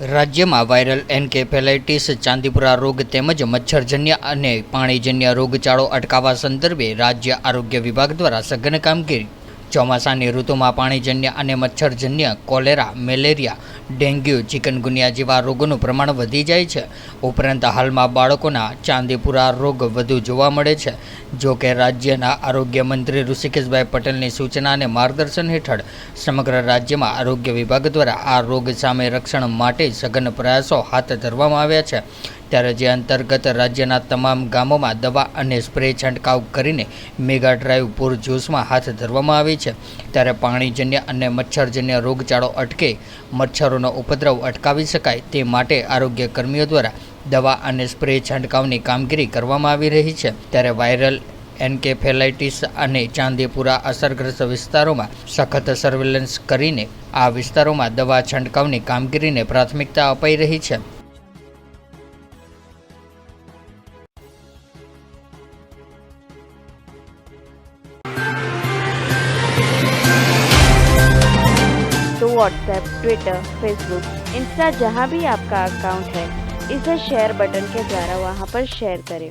રાજ્યમાં વાયરલ એન્કેફેલાઇટિસ, ચાંદીપુરા રોગ તેમજ મચ્છરજન્ય અને પાણીજન્ય રોગચાળો અટકાવવા સંદર્ભે રાજ્ય આરોગ્ય વિભાગ દ્વારા સઘન કામગીરી. ચોમાસાની ઋતુમાં પાણીજન્ય અને મચ્છરજન્ય કોલેરા, મેલેરિયા, ડેન્ગ્યુ, ચિકનગુનિયા જેવા રોગોનું પ્રમાણ વધી જાય છે. ઉપરાંત હાલમાં બાળકોના ચાંદીપુરા રોગ વધુ જોવા મળે છે. જો કે રાજ્યના આરોગ્ય મંત્રી ઋષિકેશભાઈ પટેલની સૂચના અને માર્ગદર્શન હેઠળ સમગ્ર રાજ્યમાં આરોગ્ય વિભાગ દ્વારા આ રોગ સામે રક્ષણ માટે સઘન પ્રયાસો હાથ ધરવામાં આવ્યા છે. ત્યારે જે અંતર્ગત રાજ્યના તમામ ગામોમાં દવા અને સ્પ્રે છંટકાવ કરીને મેગા ડ્રાઈવ પૂરજોશમાં હાથ ધરવામાં આવી છે. ત્યારે પાણીજન્ય અને મચ્છરજન્ય રોગચાળો અટકે, મચ્છરોનો ઉપદ્રવ અટકાવી શકાય તે માટે આરોગ્ય કર્મીઓ દ્વારા દવા અને સ્પ્રે છંટકાવની કામગીરી કરવામાં આવી રહી છે. ત્યારે વાયરલ એન્કેફેલાઇટિસ અને ચાંદીપુરા અસરગ્રસ્ત વિસ્તારોમાં સખત સર્વેલન્સ કરીને આ વિસ્તારોમાં દવા છંટકાવની કામગીરીને પ્રાથમિકતા અપાઈ રહી છે. तो व्हाट्सएप, ट्विटर, फेसबुक, इंस्टा जहाँ भी आपका अकाउंट है, इसे शेयर बटन के द्वारा वहाँ पर शेयर करें